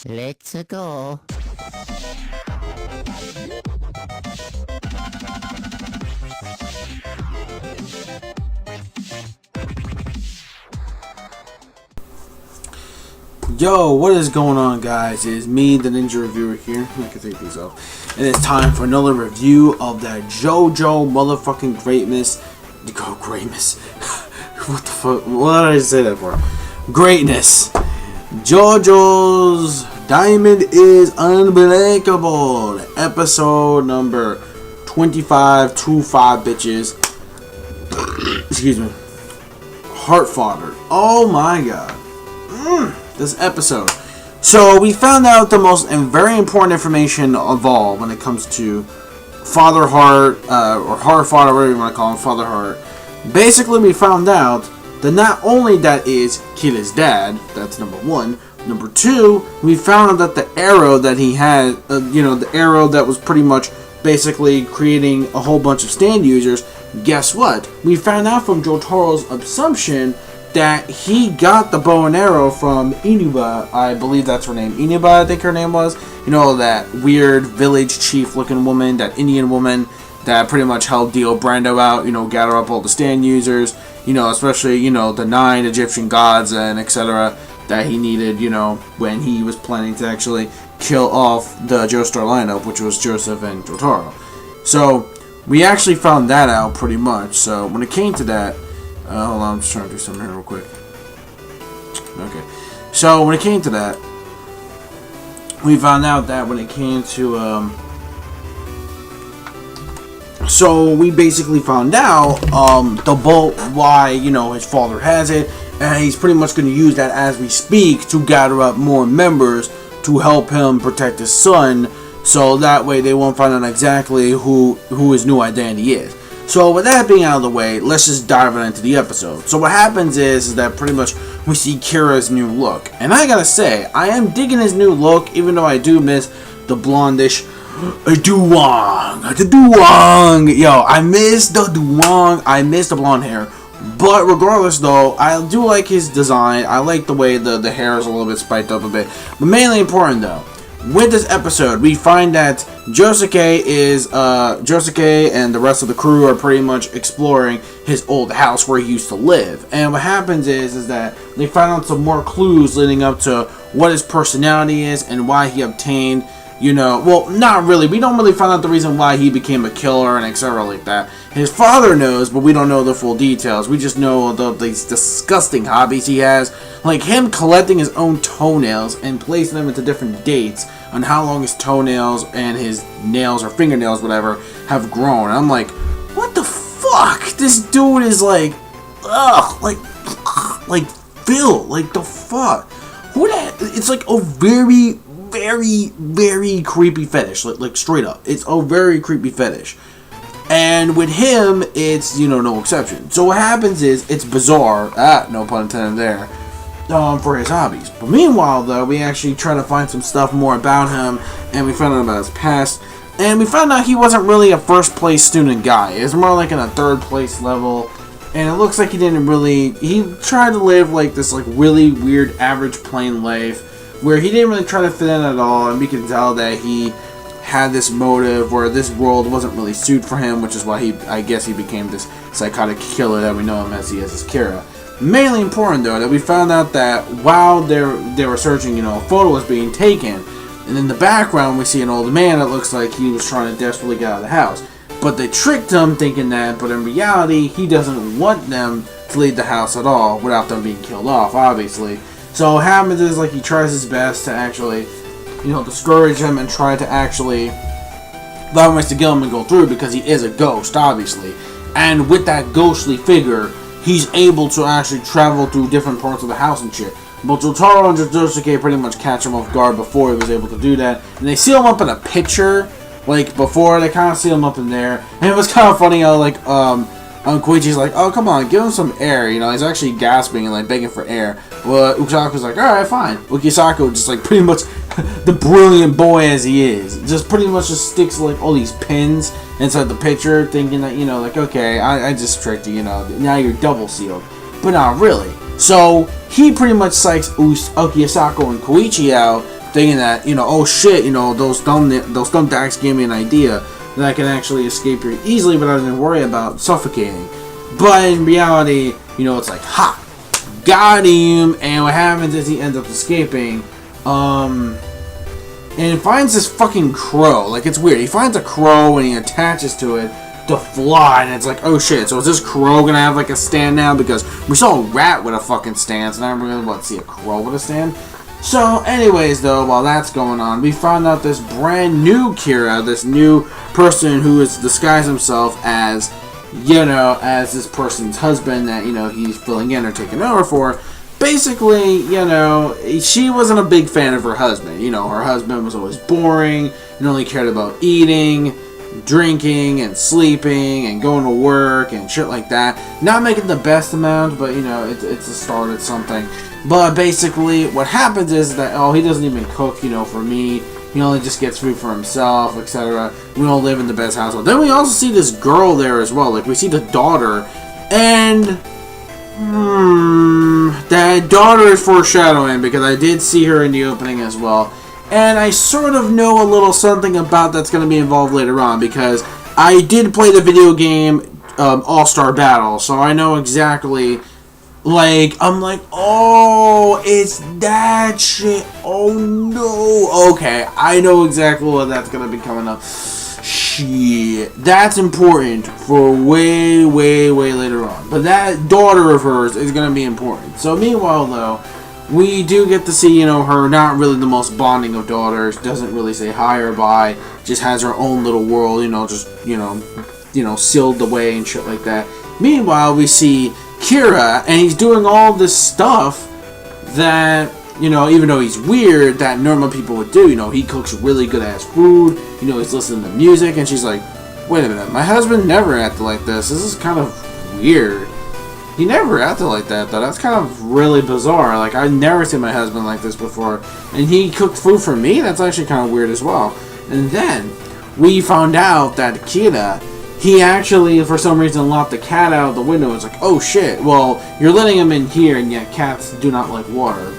Let's go. Yo, what is going on, guys? It is me, the Ninja Reviewer here. I can take these off. And it's time for another review of that JoJo motherfucking greatness. Greatness. What the fuck? What did I say that for? Greatness. JoJo's Diamond is Unbreakable. Episode number 25, 25 bitches. Excuse me. Heart fodder. Oh my god. This episode. So we found out the most and very important information of all when it comes to Father Heart, or Heart Fodder, whatever you want to call him, Father Heart. Basically, we found out that not only that is Killa's dad, that's number one. Number two, we found out that the arrow that he had, the arrow that was pretty much basically creating a whole bunch of stand users, guess what? We found out from Jotaro's assumption that he got the bow and arrow from Inuba. I believe that's her name. Inuba, I think her name was. You know, that weird village chief looking woman, that Indian woman that pretty much helped deal Brando out, gather up all the stand users, especially, the 9 Egyptian gods and etc. that he needed, when he was planning to actually kill off the Joestar lineup, which was Joseph and Jotaro. So, we actually found that out pretty much. So, when it came to that, hold on, I'm just trying to do something here real quick. Okay. So, when it came to that, we found out that when it came to, so we basically found out, the bolt, why, his father has it, and he's pretty much going to use that as we speak to gather up more members to help him protect his son, so that way they won't find out exactly who his new identity is. So with that being out of the way, let's just dive right into the episode. So what happens is that pretty much we see Kira's new look. And I gotta say, I am digging his new look, even though I do miss the blondish Duwang. Yo, I miss the Duwang. I miss the blonde hair. But regardless though, I do like his design. I like the way the hair is a little bit spiked up a bit. But mainly important though, with this episode, we find that Josuke and the rest of the crew are pretty much exploring his old house where he used to live. And what happens is that they find out some more clues leading up to what his personality is and why he obtained, well, not really. We don't really find out the reason why he became a killer and etc. like that. His father knows, but we don't know the full details. We just know these disgusting hobbies he has, like him collecting his own toenails and placing them into different dates on how long his toenails and his nails or fingernails, whatever, have grown. And I'm like, what the fuck? This dude is like, ugh, like Phil, like the fuck? Who that? It's like a very, very, very creepy fetish, like straight up. It's a very creepy fetish. And with him, it's, no exception. So what happens is, it's bizarre, no pun intended there, for his hobbies. But meanwhile, though, we actually try to find some stuff more about him, and we found out about his past, and we found out he wasn't really a first place student guy. It was more like in a third place level, and it looks like he tried to live like this really weird average plain life, where he didn't really try to fit in at all, and we can tell that he had this motive where this world wasn't really suited for him, which is why I guess he became this psychotic killer that we know him as Kira. Mainly important though, that we found out that while they were searching, a photo was being taken, and in the background we see an old man that looks like he was trying to desperately get out of the house. But they tricked him thinking that, but in reality he doesn't want them to leave the house at all without them being killed off, obviously. So what happens is he tries his best to actually discourage him and try to actually allow him to kill him and go through, because he is a ghost, obviously. And with that ghostly figure, he's able to actually travel through different parts of the house and shit. But Jotaro and Josuke pretty much catch him off guard before he was able to do that. And they seal him up in a picture, before, they kind of seal him up in there. And it was kind of funny how, Koichi's like, oh, come on, give him some air, he's actually gasping and, begging for air. Well, Ukisaku's like, alright, fine. Ukisaku just, pretty much the brilliant boy as he is, just pretty much just sticks, all these pins inside the picture, thinking that, okay, I just tricked you, now you're double sealed. But not really. So, he pretty much psychs Ukisaku and Koichi out thinking that, oh shit, those thumbtacks gave me an idea that I can actually escape here easily without having to worry about suffocating. But in reality, it's like, ha! Got him! And what happens is he ends up escaping, and he finds this fucking crow. Like, it's weird. He finds a crow and he attaches to it to fly, and it's like, oh shit, so is this crow gonna have like a stand now? Because we saw a rat with a fucking stand, so now we're really about to see a crow with a stand. So anyways though, while that's going on, we found out this brand new Kira, this new person who is disguised himself as, as this person's husband that, he's filling in or taking over for. Basically, she wasn't a big fan of her husband. Her husband was always boring and only cared about eating, drinking, and sleeping, and going to work, and shit like that. Not making the best amount, but, it's a start at something. But basically, what happens is that, he doesn't even cook, for me. He only just gets food for himself, etc. We don't live in the best household. Then we also see this girl there as well. Like, we see the daughter, and that daughter is foreshadowing, because I did see her in the opening as well. And I sort of know a little something about that's going to be involved later on, because I did play the video game All-Star Battle, so I know exactly, I'm like, oh, it's that shit, oh no, okay, I know exactly what that's going to be coming up. Shit, that's important for way, way, way later on, but that daughter of hers is going to be important. So meanwhile, though, we do get to see, her not really the most bonding of daughters, doesn't really say hi or bye, just has her own little world, just, sealed away and shit like that. Meanwhile, we see Kira, and he's doing all this stuff that, even though he's weird, that normal people would do. He cooks really good ass food, he's listening to music, and she's like, wait a minute, my husband never acted like this. This is kind of weird. He never acted like that, though. That's kind of really bizarre. Like, I've never seen my husband like this before. And he cooked food for me? That's actually kind of weird as well. And then, we found out that Kira, he actually, for some reason, locked the cat out of the window. It's like, oh shit, well, you're letting him in here, and yet cats do not like water.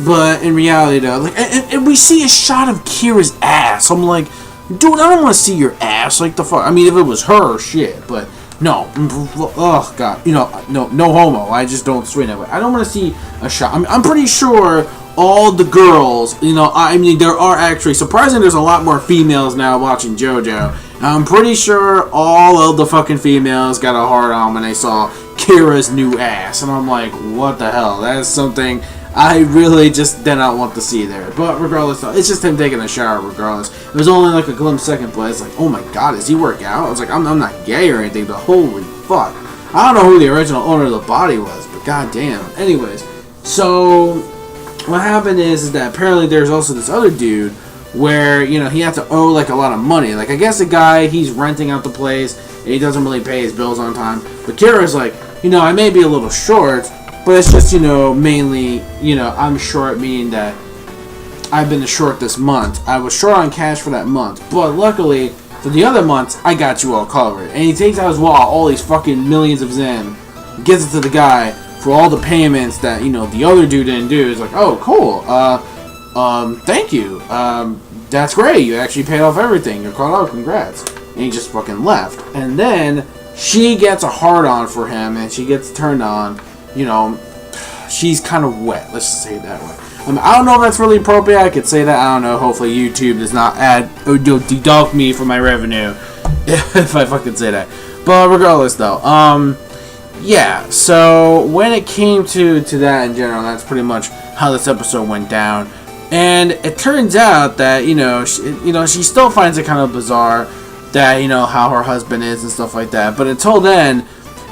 But in reality, though, like, and we see a shot of Kira's ass. I'm like, dude, I don't want to see your ass. Like, the fuck? I mean, if it was her, shit, but... No, oh god, no homo. I just don't swing that way. I don't want to see a shot. I'm pretty sure all the girls, I mean, there are actually, surprisingly, there's a lot more females now watching JoJo. I'm pretty sure all of the fucking females got a hard on when they saw Kira's new ass, and I'm like, what the hell? That is something I really just did not want to see there. But regardless, though, it's just him taking a shower regardless. It was only like a glimpse second, but it's like, oh my god, does he work out? I was like, I'm not gay or anything, but holy fuck. I don't know who the original owner of the body was, but goddamn. Anyways, so what happened is that apparently there's also this other dude where, he had to owe like a lot of money. Like, I guess the guy, he's renting out the place, and he doesn't really pay his bills on time. But Kira's like, I may be a little short, but it's just, mainly, I'm short, meaning that I've been short this month. I was short on cash for that month, but luckily, for the other months, I got you all covered. And he takes out his wallet, all these fucking millions of Zen, gives it to the guy for all the payments that, the other dude didn't do. He's like, oh, cool, thank you, that's great, you actually paid off everything, you're caught up, congrats. And he just fucking left. And then, she gets a hard-on for him, and she gets turned on. She's kind of wet. Let's just say it that way. I don't know if that's really appropriate. I could say that. I don't know. Hopefully YouTube does not deduct me from my revenue if I fucking say that. But regardless, though, yeah. So when it came to that in general, that's pretty much how this episode went down. And it turns out that she still finds it kind of bizarre that how her husband is and stuff like that. But until then,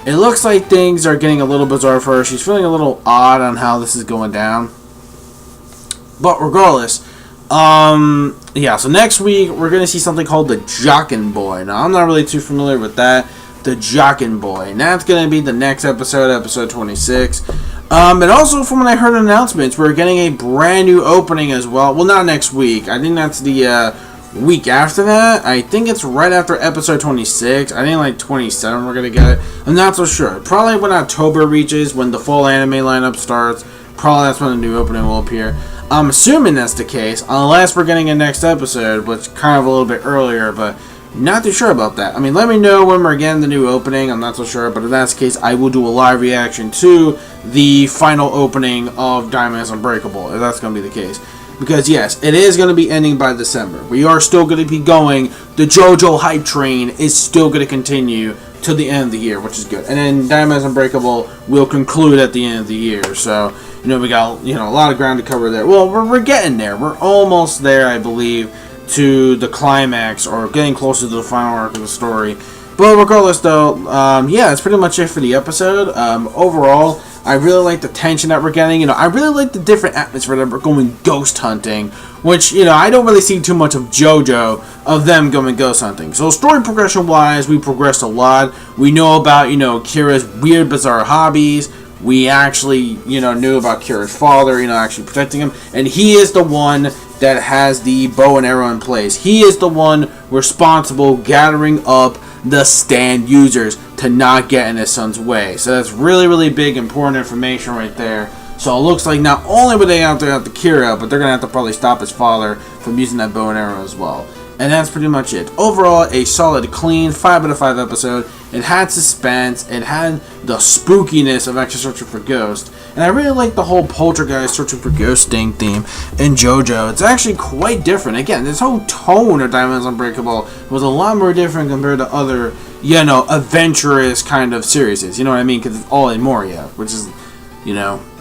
it looks like things are getting a little bizarre for her. She's feeling a little odd on how this is going down. But regardless, yeah, so next week, we're going to see something called the Jockin' Boy. Now, I'm not really too familiar with that. The Jockin' Boy. And that's going to be the next episode, episode 26. And also, from when I heard announcements, we're getting a brand new opening as well. Well, not next week. I think that's the week after that. I think it's right after episode 26. I think like 27 we're gonna get it. I'm not so sure. Probably when October reaches, when the full anime lineup starts. Probably that's when the new opening will appear. I'm assuming that's the case, unless we're getting a next episode, which kind of a little bit earlier, but not too sure about that. I mean, let me know when we're getting the new opening. I'm not so sure, but if that's the case, I will do a live reaction to the final opening of Diamond's Unbreakable, if that's going to be the case. Because yes, it is going to be ending by December. We are still going to be going. The JoJo hype train is still going to continue to the end of the year, which is good. And then Diamond's Unbreakable will conclude at the end of the year. So, we got, a lot of ground to cover there. Well, we're getting there. We're almost there, I believe, to the climax, or getting closer to the final arc of the story. But regardless, though, yeah, that's pretty much it for the episode. Overall, I really like the tension that we're getting. I really like the different atmosphere that we're going ghost hunting, which, I don't really see too much of JoJo, of them going ghost hunting. So story progression-wise, we progressed a lot. We know about, Kira's weird, bizarre hobbies. We actually, knew about Kira's father, actually protecting him. And he is the one that has the bow and arrow in place. He is the one responsible gathering up the stand users to not get in his son's way. So that's really, really big, important information right there. So it looks like not only were they have to Kira, but they're going to have to probably stop his father from using that bow and arrow as well. And that's pretty much it. Overall, a solid, clean 5 out of 5 episode. It had suspense. It had the spookiness of actually searching for ghosts. And I really like the whole poltergeist searching for ghost theme in JoJo. It's actually quite different. Again, this whole tone of Diamond's Unbreakable was a lot more different compared to other, adventurous kind of series. You know what I mean? Because it's all in Moria, which is,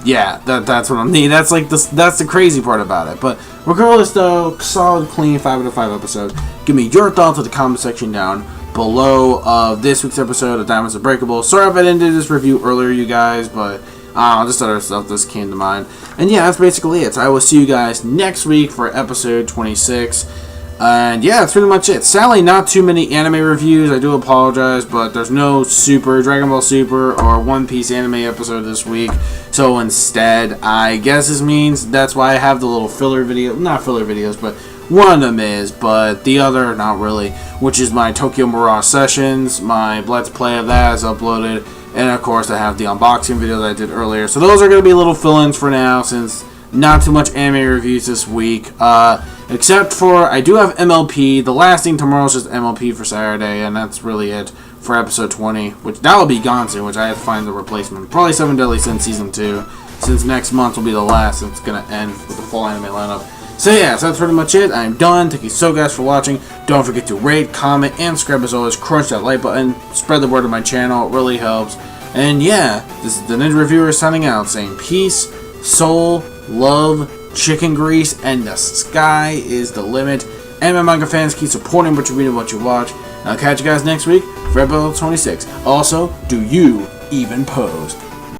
yeah, that's what I mean. That's like that's the crazy part about it. But regardless, though, solid, clean 5 out of 5 episode. Give me your thoughts in the comment section down below of this week's episode of Diamond's Unbreakable. Sorry if I didn't do this review earlier, you guys, but just other stuff just came to mind. And yeah, that's basically it. So I will see you guys next week for episode 26. And yeah, that's pretty much it. Sadly, not too many anime reviews. I do apologize, but there's no Dragon Ball Super or One Piece anime episode this week. So instead, I guess this means that's why I have the little filler video. Not filler videos, but one of them is, but the other, not really. Which is my Tokyo Mirage Sessions. My Let's Play of that is uploaded. And of course, I have the unboxing video that I did earlier. So those are going to be little fill-ins for now, since not too much anime reviews this week. Except for, I do have MLP. The last thing tomorrow is just MLP for Saturday, and that's really it for episode 20. Which, that will be gone soon, which I have to find the replacement. Probably 7 Deadly Sins Season 2, since next month will be the last, and it's going to end with the full anime lineup. So yeah, so that's pretty much it. I'm done. Thank you so guys for watching. Don't forget to rate, comment, and subscribe as always. Crunch that like button. Spread the word of my channel. It really helps. And yeah, this is the Ninja Reviewer signing out, saying peace, soul, love, chicken grease, and the sky is the limit. And my manga fans, keep supporting what you read and what you watch. And I'll catch you guys next week for episode 26. Also, do you even pose?